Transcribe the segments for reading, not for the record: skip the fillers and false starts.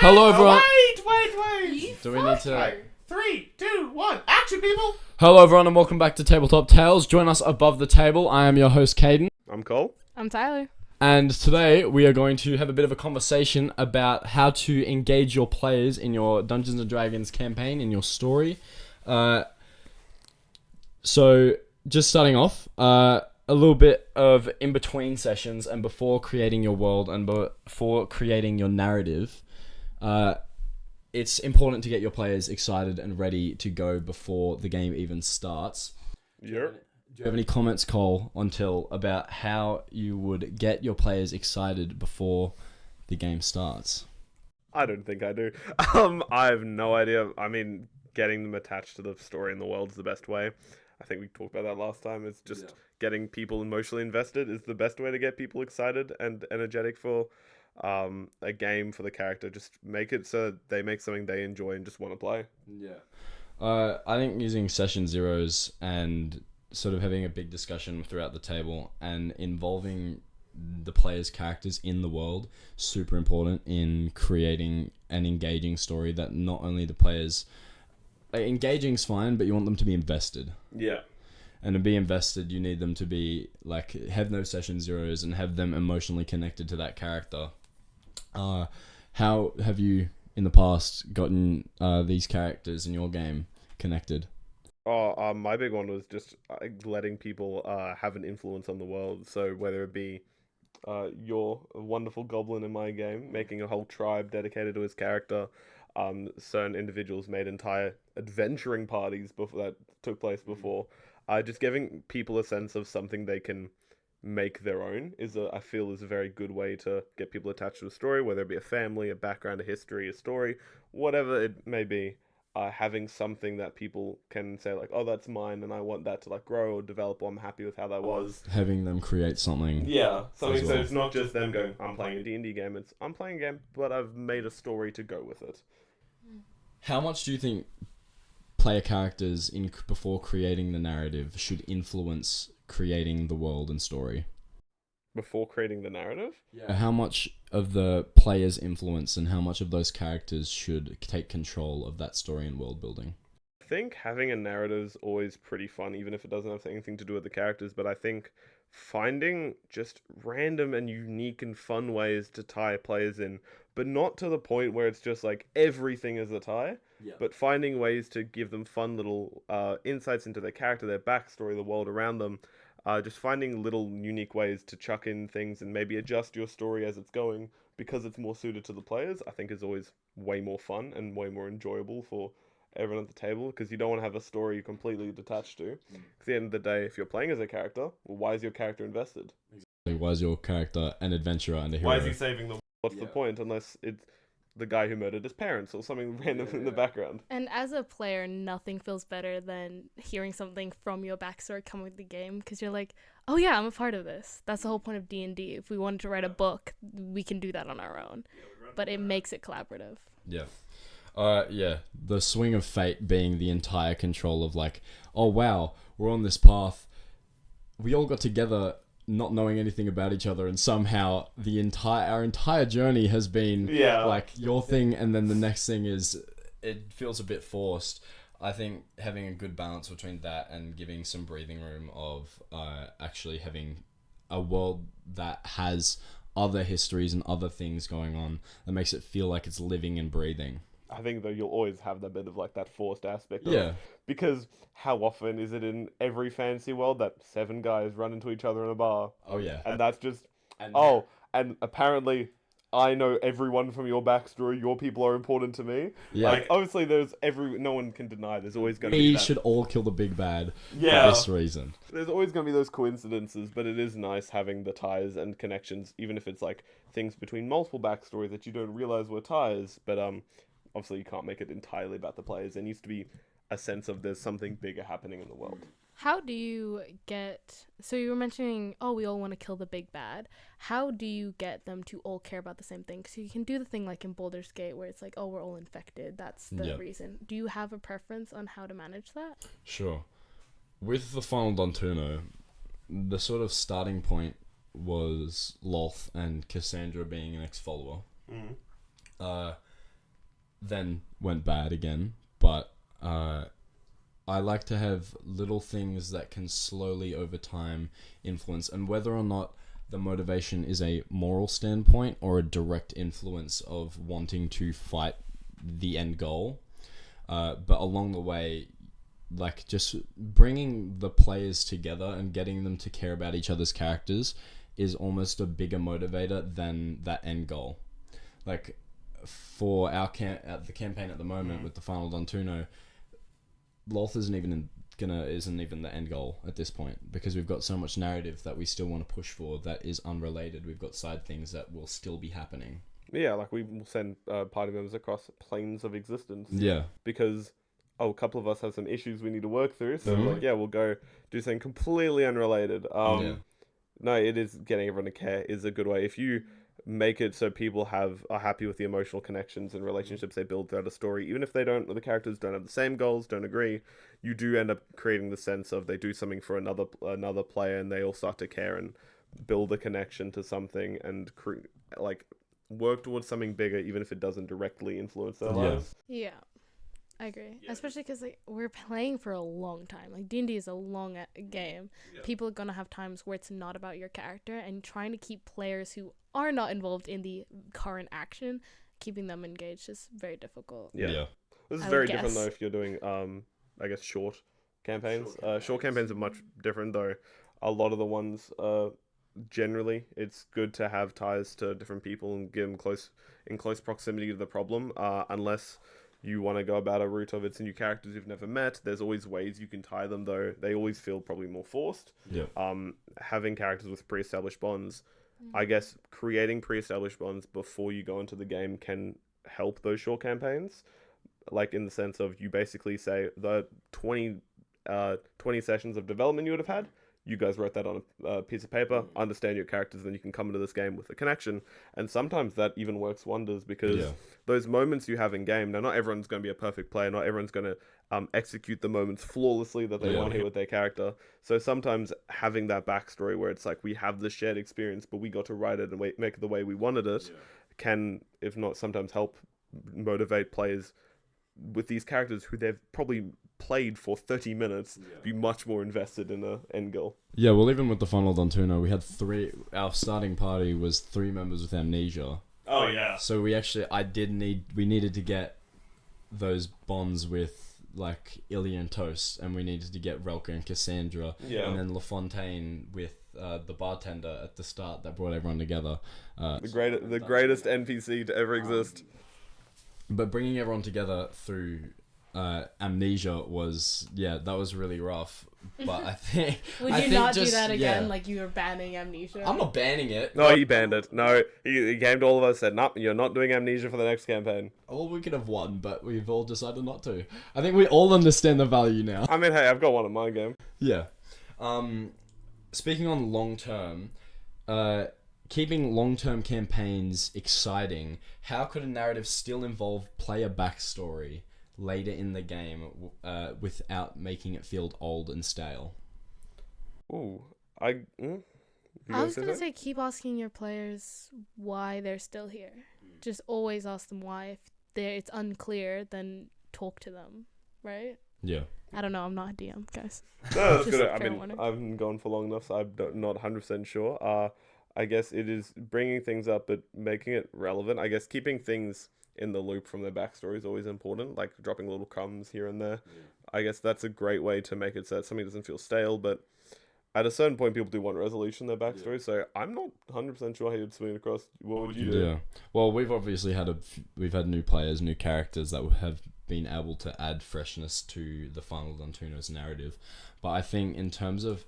Hello, everyone. Wait. Do we need to? Right. 3, 2, 1. Action, people. Hello, everyone, and welcome back to Tabletop Tales. Join us above the table. I am your host, Caden, I'm Cole. I'm Tyler. and today we are going to have a bit of a conversation about how to engage your players in your Dungeons and Dragons campaign, in your story. So, just starting off, a little bit of in-between sessions and before creating your world and before creating your narrative. It's important to get your players excited and ready to go before the game even starts. Yep. Do you have any comments, Cole, about how you would get your players excited before the game starts? I don't think I do. I have no idea. I mean, getting them attached to the story and the world is the best way. I think we talked about that last time. It's just getting people emotionally invested is the best way to get people excited and energetic for a game, for the character. Just make it so they make something they enjoy and just want to play. Yeah. I think using session zeros and sort of having a big discussion throughout the table and involving the players' characters in the world, super important in creating an engaging story that not only the players... Engaging's fine, but you want them to be invested. Yeah. And to be invested, you need them to be, like, have no session zeros and have them emotionally connected to that character. How have you, in the past, gotten these characters in your game connected? My big one was just letting people have an influence on the world. So whether it be you're a wonderful goblin in my game, making a whole tribe dedicated to his character. Certain individuals made entire adventuring parties before that took place before. Just giving people a sense of something they can make their own I feel is a very good way to get people attached to a story, whether it be a family, a background, a history, a story, whatever it may be. Having something that people can say like, oh, that's mine, and I want that to like grow or develop, or I'm happy with how that was. Having them create something. Yeah, something As so well. it's not just them going, I'm playing a D&D game. It's I'm playing a game, but I've made a story to go with it. How much do you think player characters before creating the narrative should influence creating the world and story? Before creating the narrative? Yeah. How much of the player's influence and how much of those characters should take control of that story and world building? I think having a narrative is always pretty fun, even if it doesn't have anything to do with the characters. But I think finding just random and unique and fun ways to tie players in, but not to the point where it's just like everything is a tie, but finding ways to give them fun little insights into their character, their backstory, the world around them. Just finding little unique ways to chuck in things and maybe adjust your story as it's going because it's more suited to the players, I think is always way more fun and way more enjoyable for everyone at the table, because you don't want to have a story you're completely detached to. Because at the end of the day, if you're playing as a character, well, why is your character invested? Why is your character an adventurer and a hero? Why is he saving the world? What's the point? Unless it's the guy who murdered his parents or something random in the background. And as a player, nothing feels better than hearing something from your backstory come with the game, because you're like, oh yeah, I'm a part of this. That's the whole point of D&D. If we wanted to write a book, we can do that on our own. But it makes it collaborative. Yeah. The swing of fate being the entire control of like, oh wow, we're on this path. We all got together not knowing anything about each other, and somehow our entire journey has been like your thing, and then the next thing is, it feels a bit forced. I think having a good balance between that and giving some breathing room of actually having a world that has other histories and other things going on that makes it feel like it's living and breathing. I think though you'll always have that bit of like that forced aspect. Yeah. Because how often is it in every fantasy world that 7 guys run into each other in a bar? Oh yeah. And that's just And and apparently I know everyone from your backstory. Your people are important to me. Yeah. Like obviously no one can deny there's always going to we be that. should all kill the big bad for this reason. There's always going to be those coincidences, but it is nice having the ties and connections, even if it's like things between multiple backstories that you don't realize were ties. But obviously you can't make it entirely about the players. There needs to be a sense of there's something bigger happening in the world. How do you get... So you were mentioning, we all want to kill the big bad. How do you get them to all care about the same thing? So you can do the thing like in Baldur's Gate where it's like, we're all infected. That's the reason. Do you have a preference on how to manage that? Sure. With the final Dontuno, the sort of starting point was Loth and Cassandra being an ex-follower. then went bad again. But I like to have little things that can slowly over time influence, and whether or not the motivation is a moral standpoint or a direct influence of wanting to fight the end goal. But along the way, like just bringing the players together and getting them to care about each other's characters is almost a bigger motivator than that end goal. Like for our the campaign at the moment with the final Dontuno, Loth isn't even the end goal at this point, because we've got so much narrative that we still want to push for that is unrelated. We've got side things that will still be happening. Yeah, like we will send party members across planes of existence. Yeah. Because a couple of us have some issues we need to work through. So Mhm. like, yeah, we'll go do something completely unrelated. Yeah. No, it is getting everyone to care is a good way. If you make it so people are happy with the emotional connections and relationships they build throughout a story, even if the characters don't have the same goals, don't agree, you do end up creating the sense of they do something for another player and they all start to care and build a connection to something and work towards something bigger, even if it doesn't directly influence their lives. Yeah, I agree. Especially because like we're playing for a long time. Like D&D is a long game. Yeah. People are gonna have times where it's not about your character, and trying to keep players who are not involved in the current action, keeping them engaged is very difficult. Yeah. This is I very would different guess. though if you're doing I guess short campaigns. Short campaigns are much different though. A lot of the ones generally it's good to have ties to different people and get them in close proximity to the problem, unless you want to go about a route of it's new characters you've never met. There's always ways you can tie them, though they always feel probably more forced. Yeah. Having characters with pre-established bonds, I guess creating pre-established bonds before you go into the game can help those short campaigns, like in the sense of you basically say the 20 sessions of development you would have had, you guys wrote that on a piece of paper, understand your characters, then you can come into this game with a connection. And sometimes that even works wonders, because those moments you have in game, now not everyone's going to be a perfect player, not everyone's going to execute the moments flawlessly that they want to hit with their character. So sometimes having that backstory where it's like we have the shared experience, but we got to write it and make it the way we wanted it, can, if not sometimes help motivate players with these characters who they've probably played for 30 minutes, be much more invested in a end goal. Yeah, well, even with the Funnel Dontuno, we had our starting party was 3 members with amnesia. Oh, yeah. So we needed to get those bonds with, like, Ilya and Toast, and we needed to get Relka and Cassandra, and then LaFontaine with the bartender at the start that brought everyone together. The greatest NPC to ever exist. But bringing everyone together through amnesia was really rough. But I think Would you not do that again? Like you were banning amnesia? I'm not banning it. No, he banned it. No, he came to all of us and said, "Nope, you're not doing amnesia for the next campaign." Well, we could have won, but we've all decided not to. I think we all understand the value now. I mean, hey, I've got one in my game. Yeah. Speaking on long term, keeping long-term campaigns exciting, how could a narrative still involve player backstory later in the game without making it feel old and stale? Ooh, I was going to say keep asking your players why they're still here. Just always ask them why. If it's unclear, then talk to them, right? Yeah. I don't know. I'm not a DM, guys. No, that's Just good. a I fair mean, warning. I haven't gone for long enough, so I'm not 100% sure. I guess it is bringing things up, but making it relevant. I guess keeping things in the loop from their backstory is always important, like dropping little crumbs here and there. Yeah. I guess that's a great way to make it so that something doesn't feel stale, but at a certain point, people do want resolution in their backstory, so I'm not 100% sure how you'd swing it across. What would you do? Yeah. Well, we've obviously had new players, new characters that have been able to add freshness to the Final Dontuno's narrative. But I think in terms of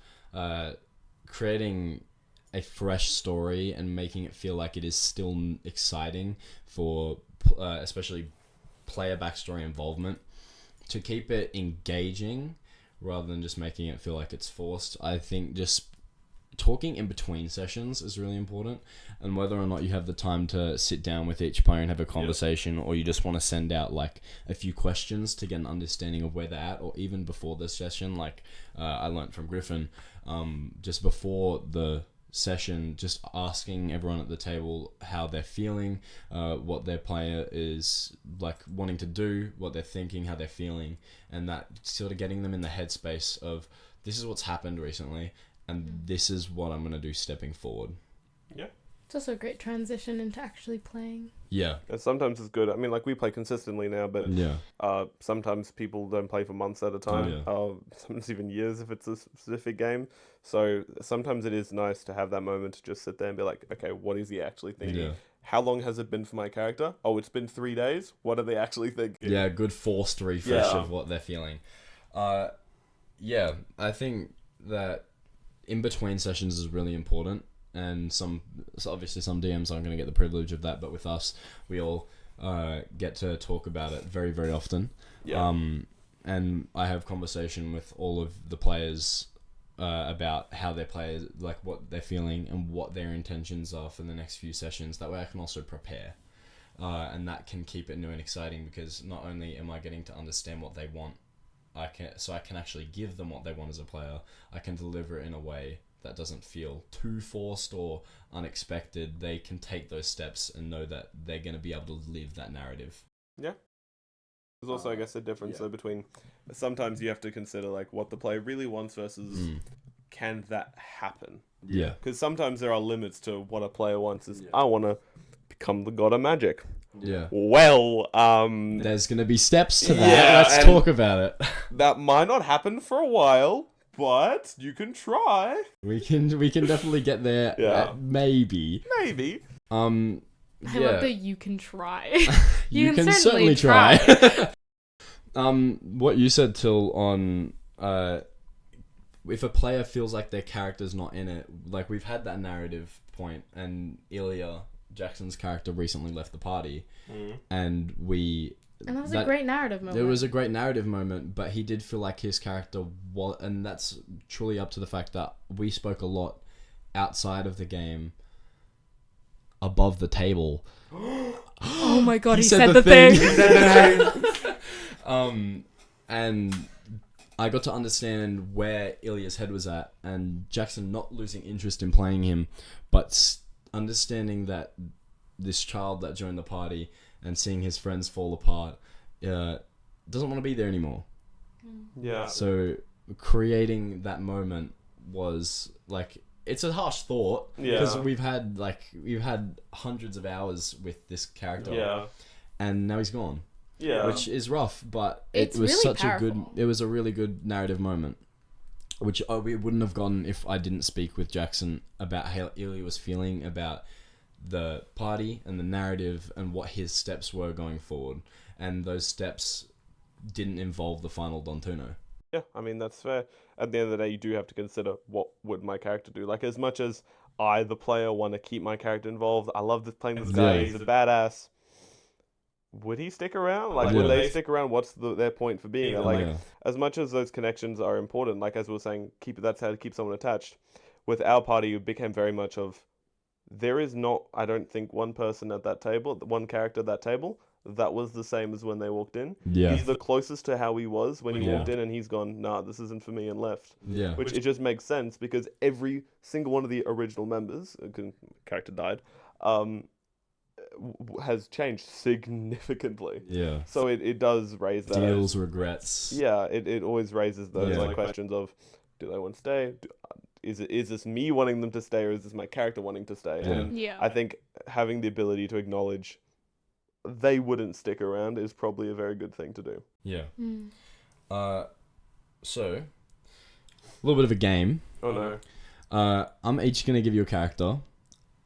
creating a fresh story and making it feel like it is still exciting for especially player backstory involvement, to keep it engaging rather than just making it feel like it's forced, I think just talking in between sessions is really important, and whether or not you have the time to sit down with each player and have a conversation, or you just want to send out like a few questions to get an understanding of where they're at, or even before the session, like I learnt from Griffin, just before the session, just asking everyone at the table how they're feeling, what their player is like wanting to do, what they're thinking, how they're feeling, and that sort of getting them in the headspace of this is what's happened recently and this is what I'm going to do stepping forward. Yeah. It's also a great transition into actually playing. Yeah. And sometimes it's good. I mean, like, we play consistently now, but Yeah. sometimes people don't play for months at a time. Sometimes even years if it's a specific game. So sometimes it is nice to have that moment to just sit there and be like, okay, what is he actually thinking? Yeah. How long has it been for my character? Oh, it's been 3 days. What are they actually thinking? Yeah, good forced refresh of what they're feeling. Yeah, I think that in between sessions is really important, and so obviously some DMs aren't going to get the privilege of that, but with us, we all get to talk about it very, very often. Yeah. And I have conversation with all of the players about how their players, like what they're feeling and what their intentions are for the next few sessions. That way I can also prepare. And that can keep it new and exciting, because not only am I getting to understand what they want, I can actually give them what they want as a player. I can deliver it in a way that doesn't feel too forced or unexpected. They can take those steps and know that they're going to be able to live that narrative. Yeah. There's also, I guess, a difference though between sometimes you have to consider like what the player really wants versus can that happen? Yeah. Because sometimes there are limits to what a player wants. I want to become the god of magic. Yeah. Well, there's going to be steps to that. Yeah, Let's and talk about it. that might not happen for a while, but you can try. We can definitely get there. Yeah. Maybe. Maybe. I love that you can try. You can certainly try. What you said, Till, on if a player feels like their character's not in it, like we've had that narrative point, and Ilya, Jackson's character, recently left the party, and that was a great narrative moment. It was a great narrative moment, but he did feel like his character was, and that's truly up to the fact that we spoke a lot outside of the game, above the table. Oh my god, he said the thing. He said the name. And I got to understand where Ilya's head was at, and Jackson not losing interest in playing him, but understanding that this child that joined the party and seeing his friends fall apart doesn't want to be there anymore. Yeah. So creating that moment was like, it's a harsh thought, because we've had hundreds of hours with this character, and now he's gone, which is rough, but it was really such powerful. it was a really good narrative moment, which we wouldn't have gotten if I didn't speak with Jackson about how Ilya was feeling about the party and the narrative and what his steps were going forward, and those steps didn't involve the final Don Tuno. Yeah, I mean, that's fair. At the end of the day, you do have to consider what would my character do. Like, as much as I, the player, want to keep my character involved, I love playing this guy, he's a badass. Would he stick around? Like, would they stick around? What's their point for being there? Like, as much as those connections are important, like as we were saying, that's how to keep someone attached. With our party, it became very much of, there is not, I don't think, one person at that table, one character at that table that was the same as when they walked in. Yeah. He's the closest to how he was when he walked in, and he's gone, nah, this isn't for me, and left. Yeah. Which it just makes sense, because every single one of the original members, character died, has changed significantly. Yeah. So it does raise that. Deals, regrets. Yeah, it always raises those questions of, do they want to stay? Is this me wanting them to stay, or is this my character wanting to stay? Yeah. And I think having the ability to acknowledge they wouldn't stick around is probably a very good thing to do. Yeah. So, a little bit of a game. Oh no. I'm each going to give you a character.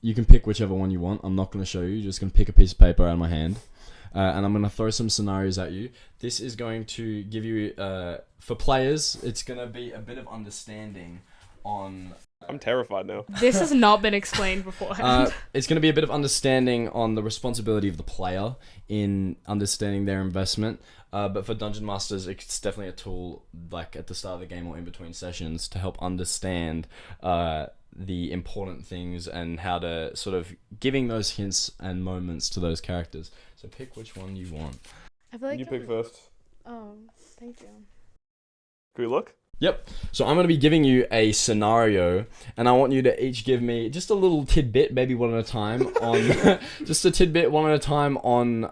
You can pick whichever one you want. I'm not going to show you. You're just going to pick a piece of paper out of my hand. And I'm going to throw some scenarios at you. This is going to give you, for players, it's going to be a bit of understanding on... I'm terrified now. This has not been explained beforehand. It's going to be a bit of understanding on the responsibility of the player in understanding their investment. But for Dungeon Masters, it's definitely a tool, like at the start of the game or in between sessions, to help understand the important things and how to sort of giving those hints and moments to those characters. So pick which one you want. I feel like You pick first. Oh, thank you. Can we look? Yep. So I'm going to be giving you a scenario, and I want you to each give me just a little tidbit, maybe one at a time, on just a tidbit, one at a time, on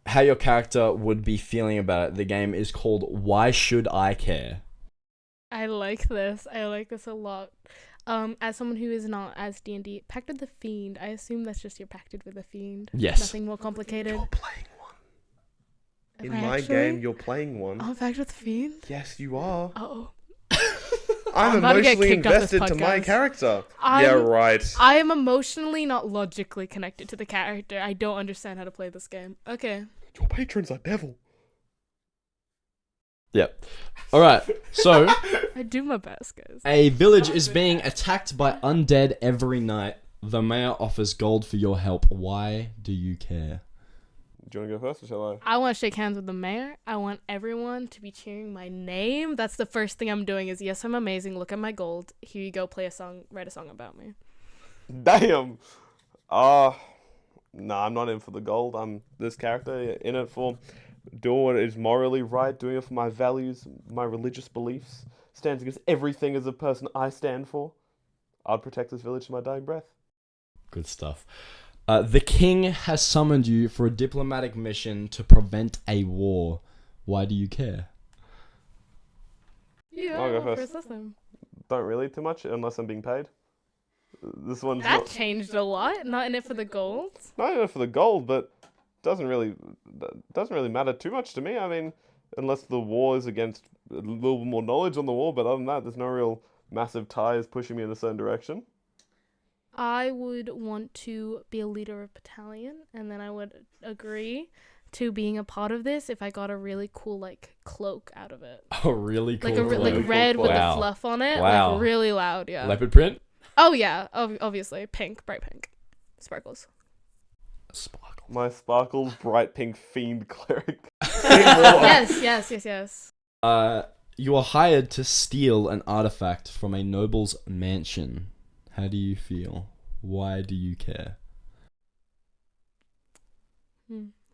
how your character would be feeling about it. The game is called Why Should I Care? I like this. I like this a lot. As someone who is not as D&D, Pact with the Fiend, I assume that's just you're pacted with a fiend. Yes. Nothing more complicated. You're playing one. In Am I my actually? game, you're playing one. I'm Pact with the Fiend? Yes, you are. Oh. I'm about to get emotionally kicked off this invested to my podcast. character. I'm- Yeah, right. I am emotionally, not logically connected to the character. I don't understand how to play this game. Okay. Your patrons are devil. Yep. All right. So I do my best, guys. a village is being attacked by undead every night. The mayor offers gold for your help. Why do you care? Do you want to go first or shall I? I want to shake hands with the mayor. I want everyone to be cheering my name. That's the first thing I'm doing is, yes, I'm amazing. Look at my gold. Here you go. Play a song. Write a song about me. Damn. Nah, I'm not in for the gold. I'm this character in it for doing what is morally right, doing it for my values, my religious beliefs. Stands against everything as a person I stand for. I'd protect this village to my dying breath. Good stuff. The king has summoned you for a diplomatic mission to prevent a war. Why do you care? Yeah, I'll go I'll first. first time. Don't really too much unless I'm being paid. This one's That not changed a lot. Not in it for the gold. not even for the gold, but doesn't really matter too much to me. I mean, unless the war is against a little more knowledge on the war, but other than that, there's no real massive ties pushing me in a certain direction. I would want to be a leader of a battalion, and then I would agree to being a part of this if I got a really cool like cloak out of it, Oh, really cool. like a cloak. like red with Wow. the fluff on it, Wow. like really loud. Yeah. Leopard print? Oh yeah, obviously pink, bright pink, sparkles. Sparkle. My sparkles bright pink fiend cleric. Yes. You are hired to steal an artifact from a noble's mansion. How do you feel? Why do you care?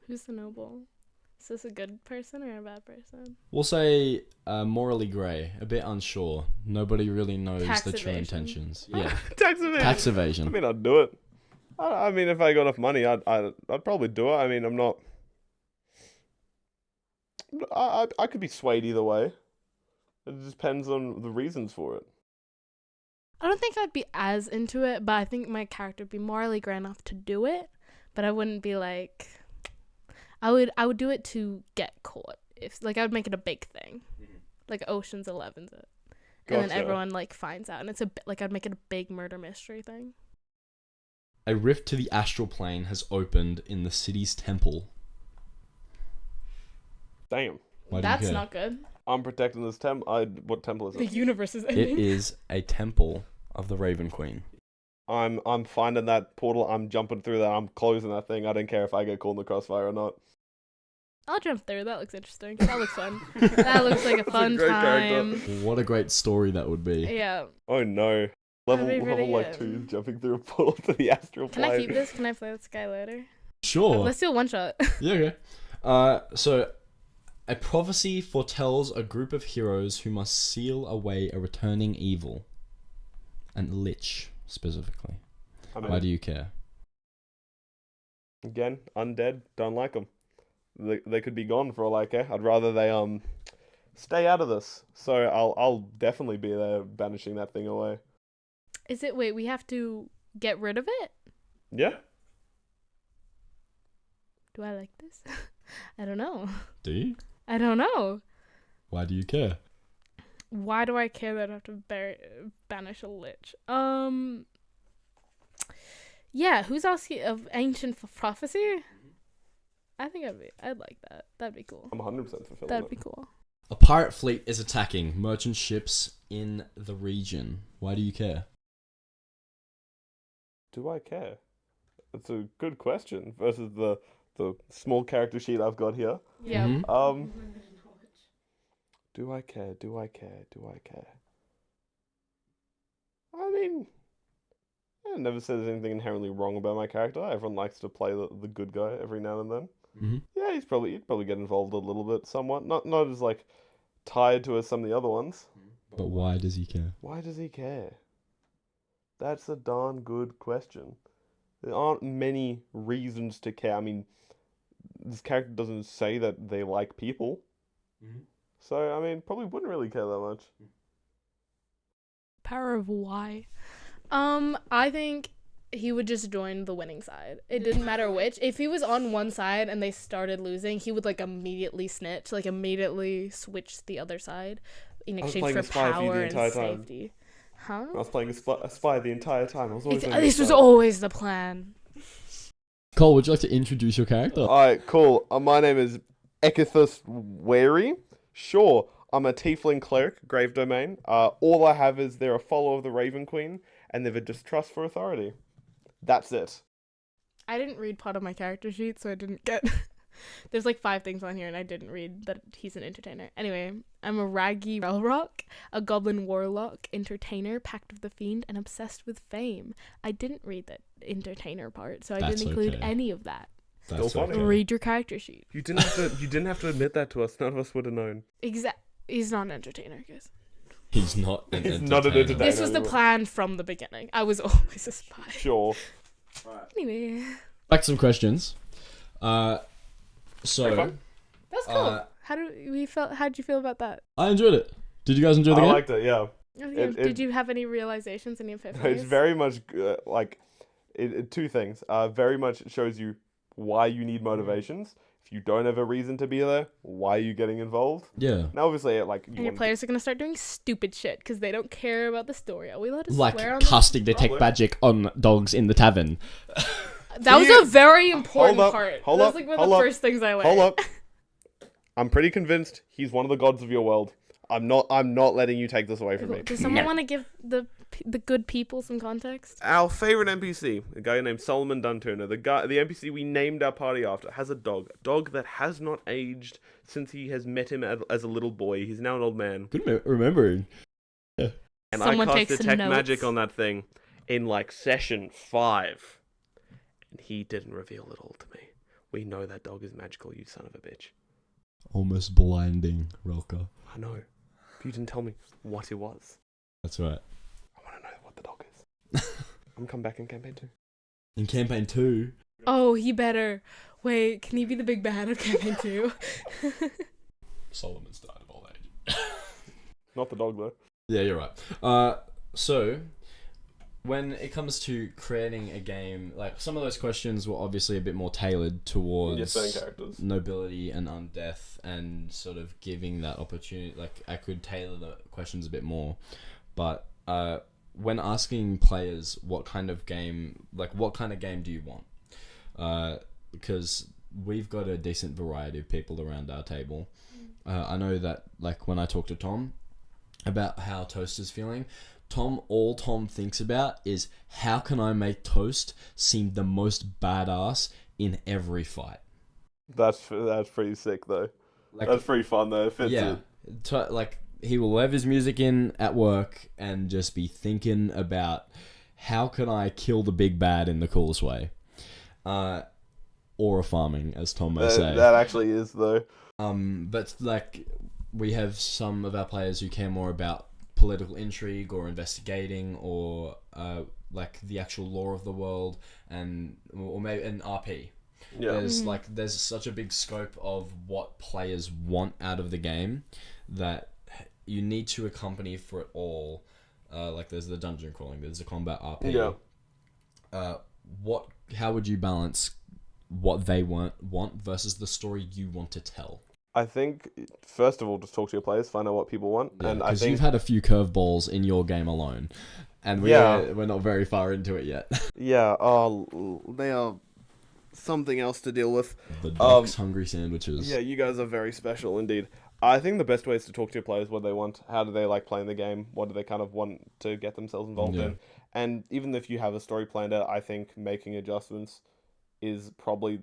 Who's the noble? Is this a good person or a bad person? We'll say morally grey, a bit unsure. Nobody really knows Tax the true evasion. intentions. Yeah, Tax evasion. tax I evasion. mean, I'd do it. I mean, if I got enough money, I'd probably do it. I mean, I'm not. I could be swayed either way. It just depends on the reasons for it. I don't think I'd be as into it, but I think my character would be morally grey enough to do it. But I wouldn't be like, I would do it to get caught. If like I would make it a big thing, like Ocean's 11's it, and then Gotcha. everyone like finds out, and it's like I'd make it a big murder mystery thing. A rift to the astral plane has opened in the city's temple. Damn. Why do you That's care? not good. I'm protecting this temple. What temple is The it? universe is It ending. is a temple of the Raven Queen. I'm finding that portal. I'm jumping through that. I'm closing that thing. I don't care if I get caught in the crossfire or not. I'll jump through. That looks interesting. That looks fun. That looks like a That's a fun great character. time. What a great story that would be. Yeah. Oh no. Level That'd be pretty like good. 2 jumping through a portal to the astral Can plane. I keep this? Can I play this guy later? Sure. Let's do a one shot. Yeah, okay. So, a prophecy foretells a group of heroes who must seal away a returning evil. And lich, specifically. I mean, Why do you care? again, undead. Don't like them. They could be gone for all I care. I'd rather they stay out of this. So I'll definitely be there banishing that thing away. Is it? Wait, we have to get rid of it? Yeah. Do I like this? I don't know. Do you? I don't know. Why do you care? Why do I care that I have to banish a lich? Yeah, who's asking of ancient prophecy? I think I'd like that. That'd be cool. I'm 100% fulfilling That'd it. be cool. A pirate fleet is attacking merchant ships in the region. Why do you care? Do I care? That's a good question versus the small character sheet I've got here. Yeah. Mhm. Do I care? Do I care? Do I care? I mean, I never said there's anything inherently wrong about my character. Everyone likes to play the good guy every now and then. Mhm. Yeah, he'd probably get involved a little bit, somewhat. Not as like tied to as some of the other ones. But why does he care? Why does he care? That's a darn good question. There aren't many reasons to care. I mean, this character doesn't say that they like people. So, I mean, probably wouldn't really care that much. Power of why? I think he would just join the winning side. It didn't matter which. If he was on one side and they started losing, he would like immediately snitch, like immediately switch the other side in exchange for power and safety. Huh? I was playing a spy the entire time. I was always This was always the plan. Cole, would you like to introduce your character? Alright, cool. My name is Ekithus Wary. Sure, I'm a tiefling cleric, Grave Domain. All I have is they're a follower of the Raven Queen, and they've a distrust for authority. That's it. I didn't read part of my character sheet, so I didn't get... There's like 5 things on here, and I didn't read that he's an entertainer. Anyway, I'm a raggy Relrock, a goblin warlock, entertainer, pact of the fiend, and obsessed with fame. I didn't read the entertainer part, so I didn't include any of that. Still funny. Read your character sheet. You didn't have to admit that to us. None of us would have known. He's not an entertainer, guys. He's not an He's entertainer. not an entertainer. This was the plan from the beginning. I was always a spy. Sure. Anyway. Back to some questions. So That's cool. How'd you feel about that? I enjoyed it. Did you guys enjoy the I game? liked it, yeah. Did you have any realizations, any epiphanies? It's very much two things. Very much shows you why you need motivations. If you don't have a reason to be there, why are you getting involved? Yeah. Now, obviously, and your players are gonna start doing stupid shit because they don't care about the story. Are we allowed to Like swear on casting detect magic on dogs in the tavern. That was a very important part. Hold That's up, like one hold of the up, first things I learned. Hold up. I'm pretty convinced he's one of the gods of your world. I'm not letting you take this away from me. Does someone want to give the good people some context? Our favorite NPC, a guy named Solomon Duntooner, the NPC we named our party after, has a dog that has not aged since he has met him as a little boy. He's now an old man. Good remembering. And Someone I cast takes detect notes. magic on that thing in like session 5. And he didn't reveal it all to me. We know that dog is magical, you son of a bitch. Almost blinding, Relka. I know. But you didn't tell me what it was. That's right. I want to know what the dog is. I'm coming back in campaign 2. In campaign 2... Oh, he better. Wait, can he be the big bad of campaign 2? Solomon's died of old age. Not the dog, though. Yeah, you're right. So, when it comes to creating a game, like, some of those questions were obviously a bit more tailored towards certain characters. nobility and undeath, and sort of giving that opportunity. Like, I could tailor the questions a bit more. But when asking players what kind of game do you want? Because we've got a decent variety of people around our table. I know that, like, when I talk to Tom about how Toast is feeling, all Tom thinks about is, how can I make Toast seem the most badass in every fight? That's pretty sick, though. Like, That's pretty fun, though. It fits yeah. it. He will have his music in at work and just be thinking about, how can I kill the big bad in the coolest way? Or a farming, as Tom may say. That actually is, though. But, like, we have some of our players who care more about political intrigue or investigating, or like the actual lore of the world, or maybe an RP. Yeah. There's such a big scope of what players want out of the game that you need to accompany for it all. Like, there's the dungeon crawling, there's the combat RP. Yeah. How would you balance what they want versus the story you want to tell? I think, first of all, just talk to your players, find out what people want. Yeah, and I because think you've had a few curveballs in your game alone, and we're not very far into it yet. Yeah, they are something else to deal with. The dog's hungry sandwiches. Yeah, you guys are very special indeed. I think the best way is to talk to your players, what they want, how do they like playing the game, what do they kind of want to get themselves involved in. And even if you have a story planned out, I think making adjustments is probably...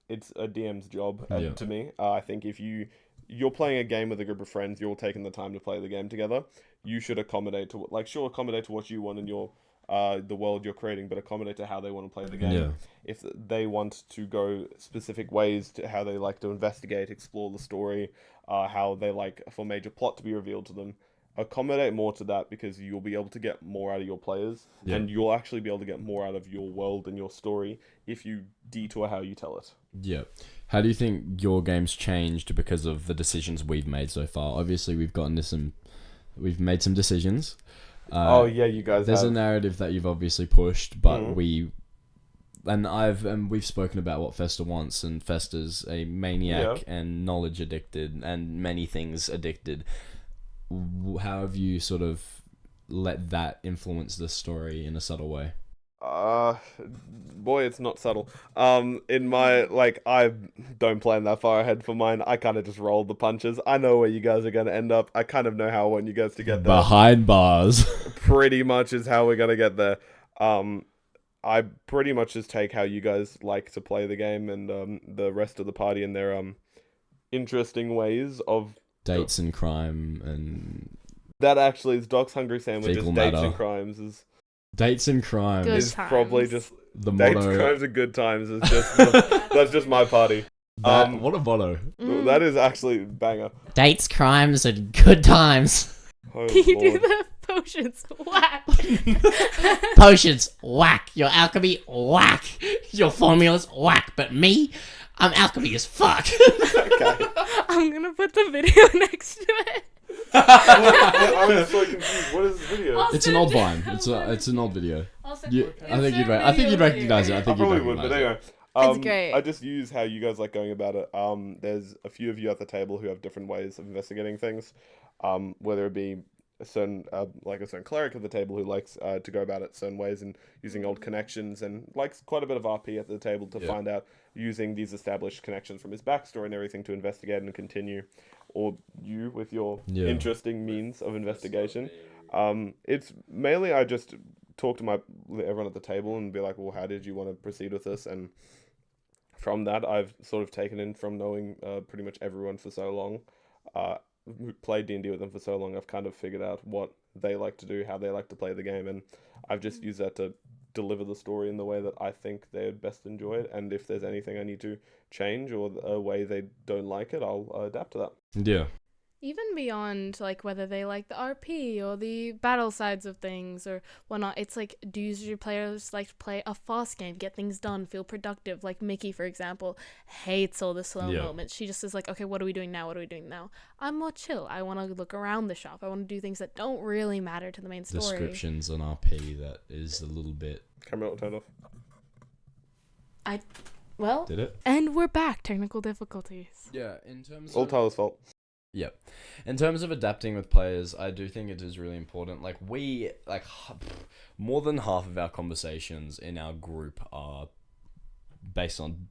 It's a DM's job to me. I think if you're playing a game with a group of friends, you're all taking the time to play the game together. You should accommodate to what you want in your the world you're creating, but accommodate to how they want to play the game. Yeah. If they want to go specific ways to how they like to investigate, explore the story, how they like for major plot to be revealed to them, accommodate more to that because you'll be able to get more out of your players, Yeah. and you'll actually be able to get more out of your world and your story if you detour how you tell it. Yeah. How do you think your game's changed because of the decisions we've made so far? Obviously, we've made some decisions. Oh yeah, you guys There's have. a narrative that you've obviously pushed, but Mhm. we've spoken about what Fester wants, and Fester's a maniac and knowledge addicted and many things addicted. How have you sort of let that influence the story in a subtle way? Boy, it's not subtle. In my I don't plan that far ahead for mine. I kind of just roll the punches. I know where you guys are gonna end up. I kind of know how I want you guys to get there. Behind bars. Pretty much is how we're gonna get there. I pretty much just take how you guys like to play the game and the rest of the party and their interesting ways of Dates and crime and that. Actually, is Doc's Hungry Sandwiches. Fecal Dates matter. and crimes is dates and crime Good is probably times. just the dates, motto. crimes, and good times is just that's just my party. What a motto. Mm. That is actually banger. Dates, crimes, and good times. Oh, Can you do Lord. the potions? Whack. Potions, whack. Your alchemy, whack. Your formulas, whack. But me, I'm alchemy as fuck. Okay. I'm gonna put the video next to it. I'm so confused. What is this video? It's an old Vine. It's an old video. I think you'd recognize it. I I think you'd probably would, recognize but it. anyway. It's great. I just use how you guys like going about it. There's a few of you at the table who have different ways of investigating things. Whether it be a certain cleric at the table who likes to go about it certain ways and using old connections, and likes quite a bit of RP at the table to find out using these established connections from his backstory and everything to investigate and continue. Or you with your interesting means of investigation. It's mainly I just talk to everyone at the table and be like, well, how did you want to proceed with this? And from that, I've sort of taken in from knowing pretty much everyone for so long, who played D&D with them for so long. I've kind of figured out what they like to do, how they like to play the game, and I've just used that to deliver the story in the way that I think they'd best enjoy it. And if there's anything I need to change or a way they don't like it, I'll adapt to that. Yeah. Even beyond like whether they like the RP or the battle sides of things or whatnot, it's like, do your players like to play a fast game, get things done, feel productive? Like Mickey, for example, hates all the slow moments. She just is like, okay, what are we doing now? What are we doing now? I'm more chill. I want to look around the shop. I want to do things that don't really matter to the main story. Descriptions on RP that is a little bit. Camera will turn off. Well, Did it? and we're back. Technical difficulties. Yeah. In terms All of Tyler's fault. Yeah. In terms of adapting with players, I do think it is really important. Like, more than half of our conversations in our group are based on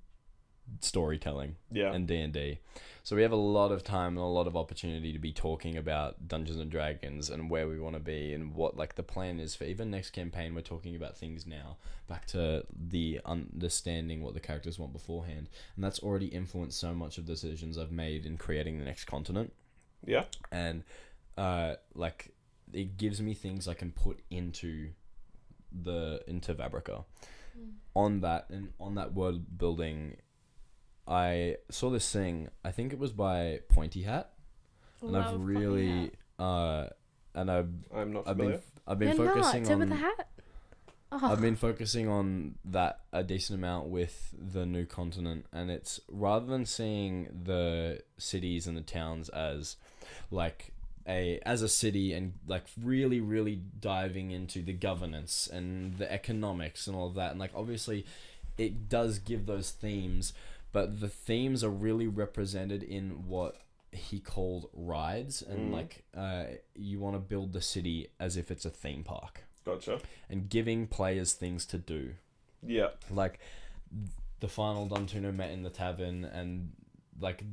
storytelling and D&D. So we have a lot of time and a lot of opportunity to be talking about Dungeons and Dragons and where we want to be and what like the plan is for even next campaign. We're talking about things now, back to the understanding what the characters want beforehand, and that's already influenced so much of the decisions I've made in creating the next continent. Yeah. And it gives me things I can put into Vabrica. On that world building, I saw this thing, I think it was by Pointy Hat, and I've really and I'm not I've familiar. been focusing Tip on of the hat. I've been focusing on that a decent amount with the new continent, and it's rather than seeing the cities and the towns as like as a city and like really diving into the governance and the economics and all of that, and like obviously it does give those themes, but the themes are really represented in what he called rides, and you want to build the city as if it's a theme park. Gotcha. And giving players things to do. Yeah. Like, the final Duntuno met in the tavern, and, like,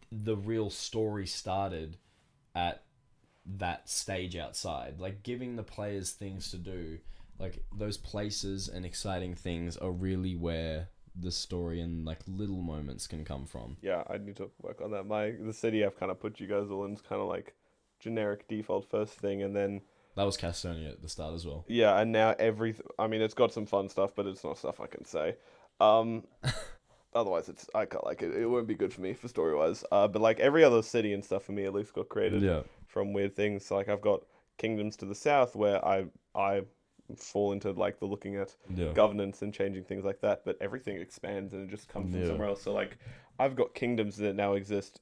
the real story started at that stage outside. Like, giving the players things to do, like, those places and exciting things are really where the story and, like, little moments can come from. Yeah, I need to work on that. The city I've kind of put you guys all in is kind of like generic default first thing, and then That was Castonia at the start as well. yeah, and now I mean, it's got some fun stuff, but it's not stuff I can say. otherwise it's I can't like it. It won't be good for me for story wise. But like every other city and stuff for me at least got created Yeah. from weird things. So, like I've got kingdoms to the south where I fall into like the looking at Yeah. governance and changing things like that. But everything expands and it just comes from Yeah. somewhere else. So like I've got kingdoms that now exist.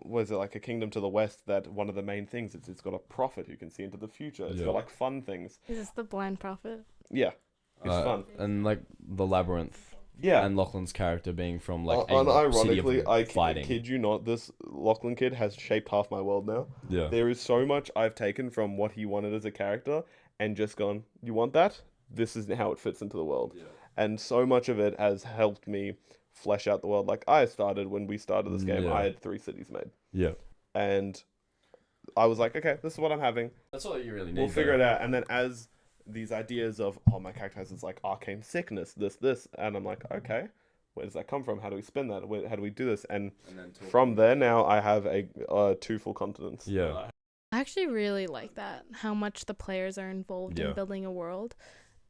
Was it like a kingdom to the west that one of the main things is it's got a prophet who can see into the future. It's Yeah. got like fun things. Is this the blind prophet? Yeah, it's fun. And like the labyrinth. Yeah. And Lachlan's character being from like a city Unironically, of I fighting. kid you not, this Lachlan kid has shaped half my world now. Yeah. There is so much I've taken from what he wanted as a character and just gone, you want that? This is how it fits into the world. Yeah. And so much of it has helped me flesh out the world. Like when we started this game, Yeah. I had 3 cities made. Yeah. And I was like, okay, this is what I'm having. That's all you really need. We'll figure it out. And then as these ideas of, oh, my character has this like arcane sickness, this, and I'm like, okay, where does that come from? How do we spin that? How do we do this? And from there now, I have a 2 full continents. Yeah. I actually really like that, how much the players are involved Yeah. in building a world,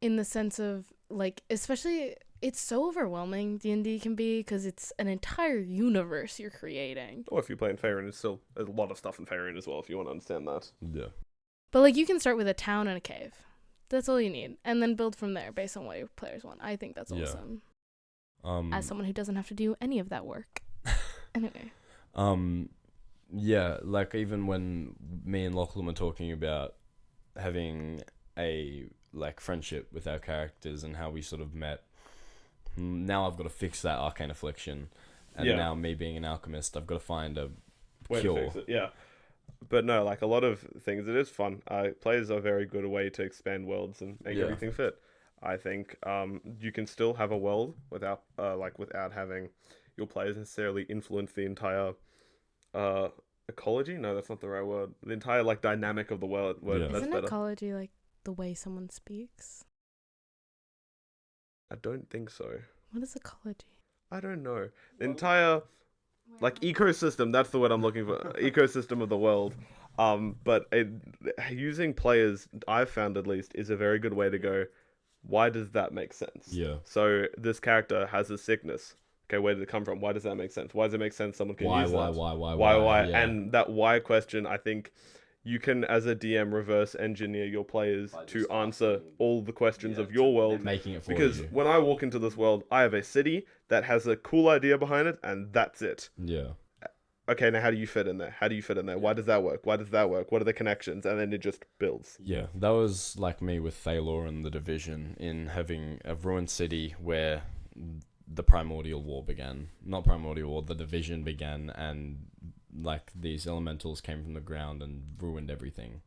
in the sense of, like, especially, it's so overwhelming, D&D can be, because it's an entire universe you're creating. Or if you play in Faerun, there's still a lot of stuff in Faerun as well, if you want to understand that. Yeah. But, like, you can start with a town and a cave. That's all you need. And then build from there based on what your players want. I think that's Yeah. awesome. Um. As someone who doesn't have to do any of that work. Anyway. Yeah, like even when me and Lachlan were talking about having a like friendship with our characters and how we sort of met, now I've got to fix that arcane affliction, and Yeah. now me being an alchemist, I've got to find a Way to cure. fix it, yeah. But no, like a lot of things, it is fun. Players are a very good way to expand worlds and make Yeah. everything fit. I think you can still have a world without without having your players necessarily influence the entire ecology. No, that's not the right word. The entire like dynamic of the world. Yeah. That's Isn't better. ecology like the way someone speaks? I don't think so. What is ecology? I don't know. The entire like ecosystem. That's the word I'm looking for. Ecosystem of the world. But using players, I've found at least, is a very good way to go. Why does that make sense? Yeah. So this character has a sickness. Okay, where did it come from? Why does that make sense? Why does it make sense someone can use that? Why? Yeah. And that why question, I think you can, as a DM, reverse engineer your players By to just answer asking- all the questions Yeah, of your world. making it for Because you. when I walk into this world, I have a city that has a cool idea behind it, and that's it. Yeah. Okay, now how do you fit in there? How do you fit in there? Why does that work? Why does that work? What are the connections? And then it just builds. Yeah, that was like me with Thalor and the Division, in having a ruined city where the Primordial War began. Not Primordial War, the Division began, and like these elementals came from the ground and ruined everything.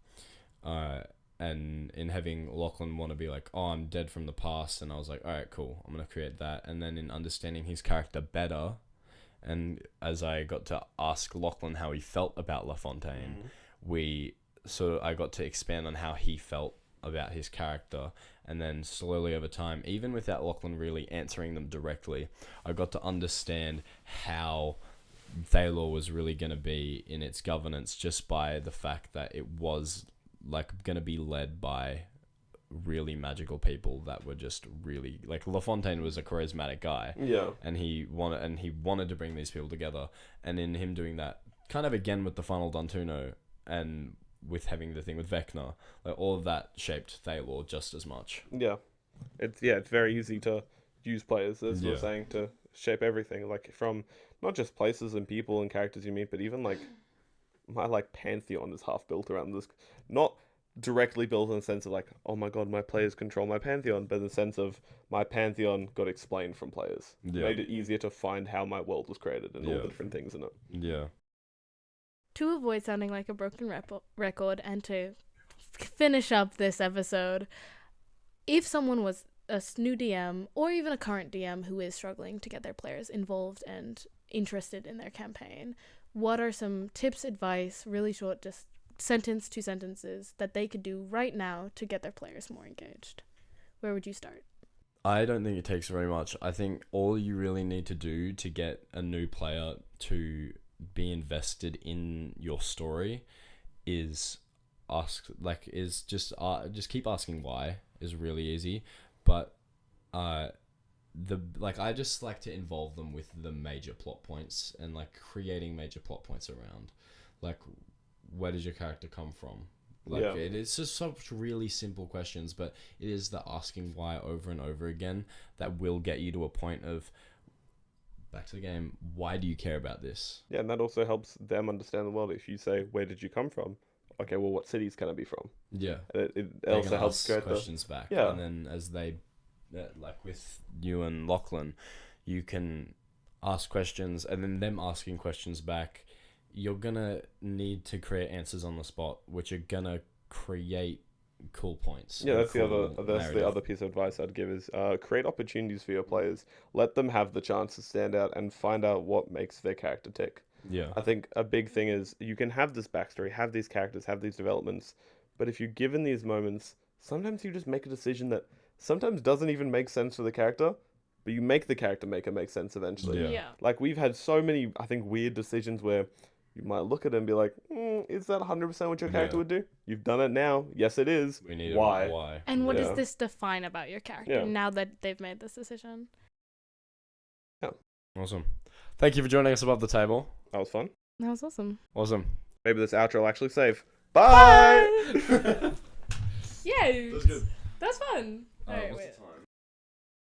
And in having Lachlan want to be like, oh, I'm dead from the past, and I was like, alright, cool, I'm going to create that. And then in understanding his character better, and as I got to ask Lachlan how he felt about La Fontaine, I got to expand on how he felt about his character, and then slowly over time, even without Lachlan really answering them directly, I got to understand how Thalor was really going to be in its governance, just by the fact that it was like going to be led by really magical people that were just really like La Fontaine was a charismatic guy, Yeah. and he wanted to bring these people together, and in him doing that kind of again with the final Dantuno and with having the thing with Vecna, like all of that shaped Thalor just as much. Yeah. It's very easy to use players, as we're Yeah. saying, to shape everything. Like from not just places and people and characters you meet, but even like my like pantheon is half built around this. Not directly built in the sense of like, oh my god, my players control my pantheon, but in the sense of my pantheon got explained from players. Yeah. Made it easier to find how my world was created and all Yeah. the different things in it. Yeah. To avoid sounding like a broken record and to finish up this episode, if someone was a new DM or even a current DM who is struggling to get their players involved and interested in their campaign, what are some tips, advice, really short, just sentence, 2 sentences, that they could do right now to get their players more engaged? Where would you start? I don't think it takes very much. I think all you really need to do to get a new player to be invested in your story is just keep asking why is really easy, but I just like to involve them with the major plot points and like creating major plot points around, like, where does your character come from? Like, Yeah. it's just such really simple questions, but it is the asking why over and over again that will get you to a point of, back to the game, why do you care about this? Yeah, and that also helps them understand the world. If you say, where did you come from? Okay, well, what cities can I be from? Yeah. It They also can helps ask create questions back. Yeah. And then as they, like with you and Lachlan, you can ask questions, and then them asking questions back, you're gonna need to create answers on the spot, which are gonna create cool points. Yeah, and that's the cool narrative. other piece of advice I'd give is create opportunities for your players. Let them have the chance to stand out and find out what makes their character tick. Yeah. I think a big thing is you can have this backstory, have these characters, have these developments, but if you're given these moments, sometimes you just make a decision that sometimes doesn't even make sense for the character, but you make the character make sense eventually. Yeah. Yeah. Like, we've had so many, I think, weird decisions where you might look at it and be like, is that 100% what your character Yeah. would do? You've done it now. Yes, it is. We need Why? a why. And what Yeah. does this define about your character Yeah. now that they've made this decision? Awesome. Thank you for joining us above the table. That was fun. That was awesome. Awesome. Maybe this outro will actually save. Bye! Yay! That was good. That's fun. Alright, what's wait. the time?